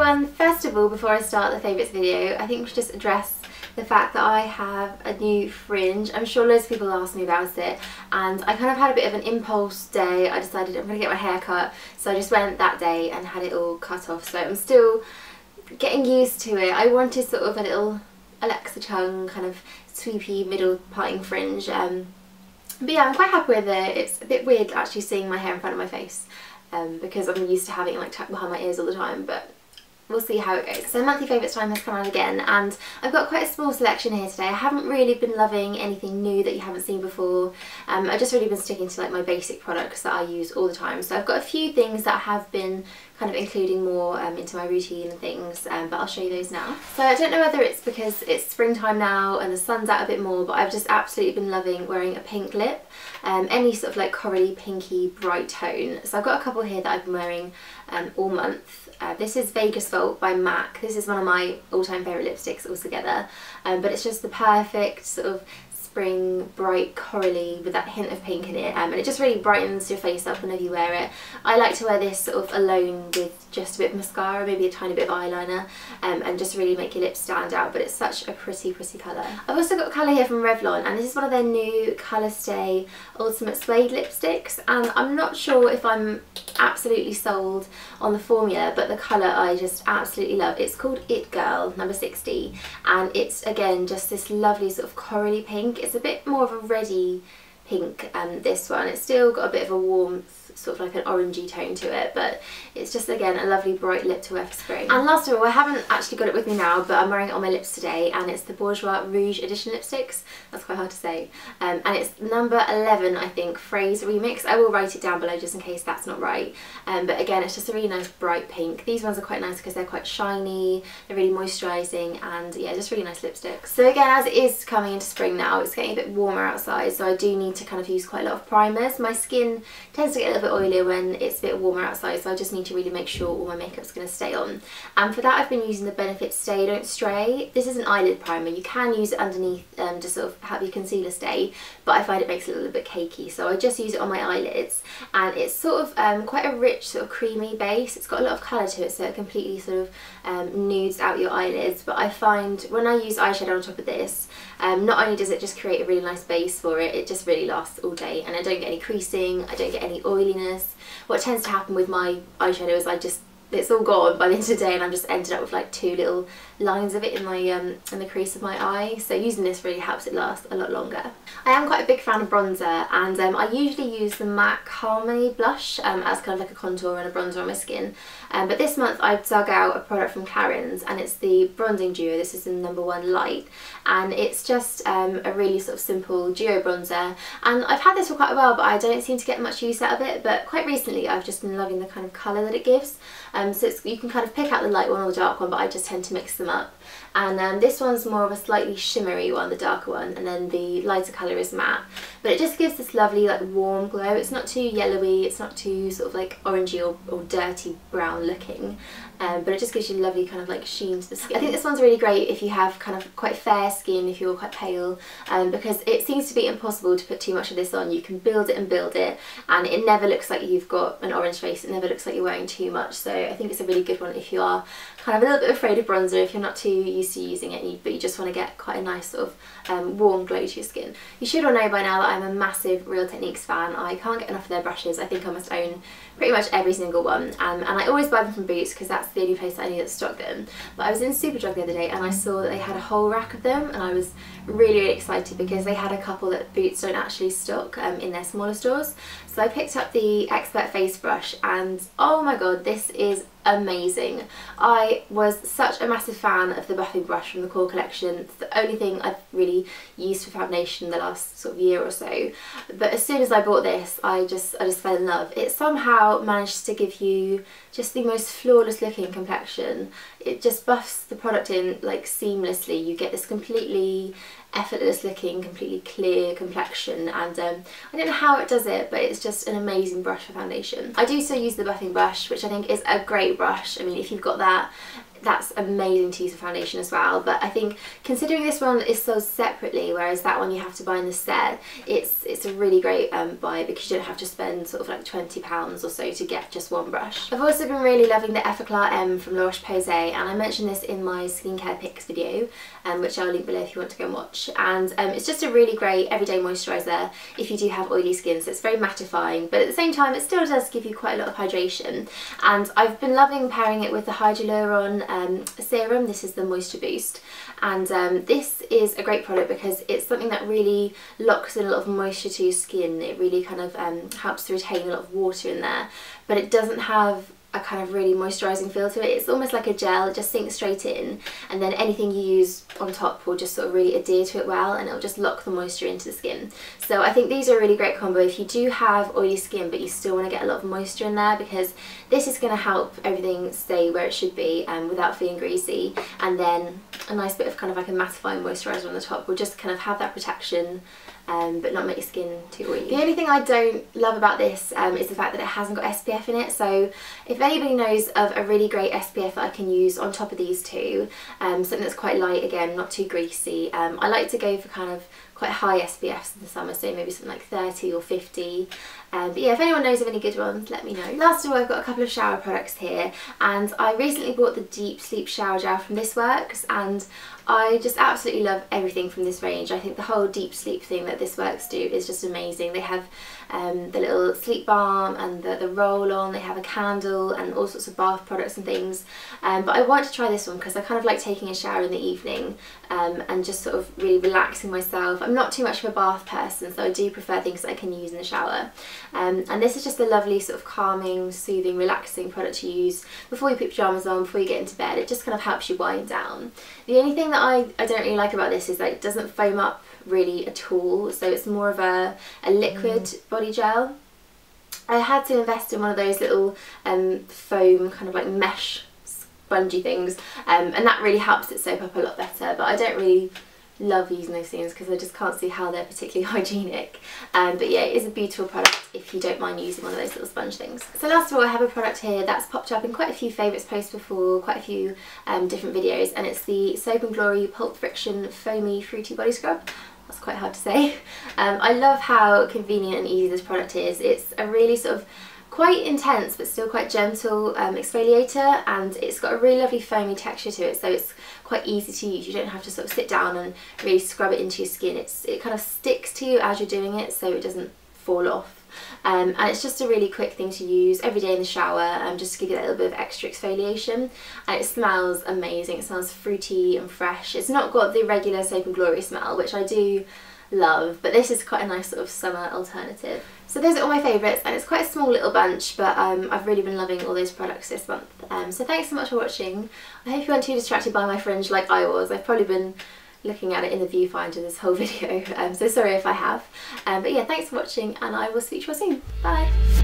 everyone! First of all, before I start the favourites video, I think we should just address the fact that I have a new fringe. I'm sure loads of people ask me about it, and I kind of had a bit of an impulse day. I decided I'm going to get my hair cut, so I just went that day and had it all cut off. So I'm still getting used to it. I wanted sort of a little Alexa Chung kind of sweepy middle parting fringe, but yeah, I'm quite happy with it. It's a bit weird actually seeing my hair in front of my face, because I'm used to having it like tucked behind my ears all the time, but we'll see how it goes. So monthly favourites time has come around again, and I've got quite a small selection here today. I haven't really been loving anything new that you haven't seen before. I've just really been sticking to like my basic products that I use all the time. So I've got a few things that I have been kind of including more into my routine and things, but I'll show you those now. So I don't know whether it's because it's springtime now and the sun's out a bit more, but I've just absolutely been loving wearing a pink lip, any sort of like corally pinky bright tone. So I've got a couple here that I've been wearing all month. This is Vegas Vault by MAC. This is one of my all-time favourite lipsticks altogether, but it's just the perfect sort of spring bright corally with that hint of pink in it, and it just really brightens your face up whenever you wear it. I like to wear this sort of alone with just a bit of mascara, maybe a tiny bit of eyeliner, and just really make your lips stand out, but it's such a pretty colour. I've also got a colour here from Revlon, and this is one of their new Colour Stay Ultimate Suede lipsticks, and I'm not sure if I'm absolutely sold on the formula, but the colour I just absolutely love. It's called It Girl number 60, and it's again just this lovely sort of corally pink. It's a bit more of a reddy pink, this one. It's still got a bit of a warmth, sort of like an orangey tone to it, but it's just again a lovely bright lip to wear for spring. And last of all, I haven't actually got it with me now, but I'm wearing it on my lips today, and it's the Bourjois Rouge Edition lipsticks. That's quite hard to say, and it's number 11, I think, Fraise Remix. I will write it down below just in case that's not right, but again it's just a really nice bright pink. These ones are quite nice because they're quite shiny, they're really moisturising, and yeah, just really nice lipsticks. So again, as it is coming into spring now, it's getting a bit warmer outside, so I do need to kind of use quite a lot of primers. My skin tends to get a little bit oilier when it's a bit warmer outside, so I just need to really make sure all my makeup's going to stay on. And for that I've been using the Benefit Stay Don't Stray. This is an eyelid primer. You can use it underneath to sort of have your concealer stay, but I find it makes it a little bit cakey, so I just use it on my eyelids, and it's sort of quite a rich sort of creamy base. It's got a lot of colour to it, so it completely sort of nudes out your eyelids, but I find when I use eyeshadow on top of this, not only does it just create a really nice base for it, it just really lasts all day, and I don't get any creasing, I don't get any oiliness. What tends to happen with my eyeshadow is it's all gone by the end of the day, and I've just ended up with like two little lines of it in my in the crease of my eye. So using this really helps it last a lot longer. I am quite a big fan of bronzer, and I usually use the MAC Harmony blush as kind of like a contour and a bronzer on my skin, but this month I've dug out a product from Clarins, and it's the bronzing duo. This is the number 1 light, and it's just a really sort of simple duo bronzer, and I've had this for quite a while, but I don't seem to get much use out of it. But quite recently I've just been loving the kind of colour that it gives, so you can kind of pick out the light one or the dark one, but I just tend to mix them up. And this one's more of a slightly shimmery one, the darker one, and then the lighter colour is matte. But it just gives this lovely like warm glow. It's not too yellowy, it's not too sort of like orangey or dirty brown looking, but it just gives you a lovely kind of like sheen to the skin. I think this one's really great if you have kind of quite fair skin, if you're quite pale, because it seems to be impossible to put too much of this on. You can build it, and it never looks like you've got an orange face. It never looks like you're wearing too much, so I think it's a really good one if you are kind of a little bit afraid of bronzer, if you're not too used to using it, but you just want to get quite a nice sort of warm glow to your skin. You should all know by now that I'm a massive Real Techniques fan. I can't get enough of their brushes. I think I must own pretty much every single one, and I always buy them from Boots because that's the only place that I know that stock them. But I was in Superdrug the other day and I saw that they had a whole rack of them, and I was really excited because they had a couple that Boots don't actually stock in their smaller stores. So I picked up the Expert Face Brush, and oh my god, this is amazing. I was such a massive fan of the buffing brush from the Core collection. It's the only thing I've really used for foundation the last sort of year or so, but as soon as I bought this I just fell in love. It somehow managed to give you just the most flawless looking complexion. It just buffs the product in like seamlessly. You get this completely effortless looking, completely clear complexion, and I don't know how it does it, but it's just an amazing brush for foundation. I do still use the buffing brush, which I think is a great brush. I mean, if you've got that, that's amazing to use for foundation as well. But I think considering this one is sold separately, whereas that one you have to buy in the set, it's a really great buy, because you don't have to spend sort of like £20 or so to get just one brush. I've also been really loving the Éclat M from La Roche-Posay, and I mentioned this in my skincare picks video, which I'll link below if you want to go and watch. And it's just a really great everyday moisturiser if you do have oily skin, so it's very mattifying, but at the same time it still does give you quite a lot of hydration. And I've been loving pairing it with the Hyaluron serum. This is the Moisture Boost, and this is a great product because it's something that really locks in a lot of moisture to your skin. It really kind of helps to retain a lot of water in there, but it doesn't have a kind of really moisturising feel to it. It's almost like a gel, it just sinks straight in, and then anything you use on top will just sort of really adhere to it well, and it'll just lock the moisture into the skin. So I think these are a really great combo if you do have oily skin but you still want to get a lot of moisture in there, because this is going to help everything stay where it should be without feeling greasy, and then a nice bit of kind of like a mattifying moisturiser on the top will just kind of have that protection but not make your skin too oily. The only thing I don't love about this is the fact that it hasn't got SPF in it. So if anybody knows of a really great SPF that I can use on top of these two, something that's quite light, again, not too greasy, I like to go for kind of quite high SPFs in the summer, so maybe something like 30 or 50. But yeah, if anyone knows of any good ones, let me know. Last of all, I've got a couple of shower products here, and I recently bought the Deep Sleep Shower Gel from This Works, and I just absolutely love everything from this range. I think the whole deep sleep thing that This Works do is just amazing. They have the little sleep balm and the roll-on, they have a candle and all sorts of bath products and things. But I want to try this one because I kind of like taking a shower in the evening and just sort of really relaxing myself. I'm not too much of a bath person, so I do prefer things that I can use in the shower. And this is just a lovely sort of calming, soothing, relaxing product to use before you put pyjamas on, before you get into bed. It just kind of helps you wind down. The only thing that I don't really like about this is that it doesn't foam up really at all, so it's more of a liquid body gel. I had to invest in one of those little foam kind of like mesh spongy things, and that really helps it soap up a lot better, but I don't really love using those things because I just can't see how they're particularly hygienic. But yeah, it is a beautiful product if you don't mind using one of those little sponge things. So last of all, I have a product here that's popped up in quite a few favourites posts before, quite a few different videos, and it's the Soap & Glory Pulp Friction Foamy Fruity Body Scrub. That's quite hard to say. I love how convenient and easy this product is. It's a really sort of quite intense but still quite gentle exfoliator, and it's got a really lovely foamy texture to it, so it's quite easy to use. You don't have to sort of sit down and really scrub it into your skin. It kind of sticks to you as you're doing it, so it doesn't fall off. And it's just a really quick thing to use every day in the shower, just to give you that little bit of extra exfoliation. And it smells amazing. It smells fruity and fresh. It's not got the regular Soap & Glory smell, which I do love, but this is quite a nice sort of summer alternative. So those are all my favourites, and it's quite a small little bunch, but I've really been loving all those products this month. So thanks so much for watching. I hope you weren't too distracted by my fringe like I was. I've probably been looking at it in the viewfinder this whole video, so sorry if I have. But yeah, thanks for watching, and I will speak to you all soon. Bye!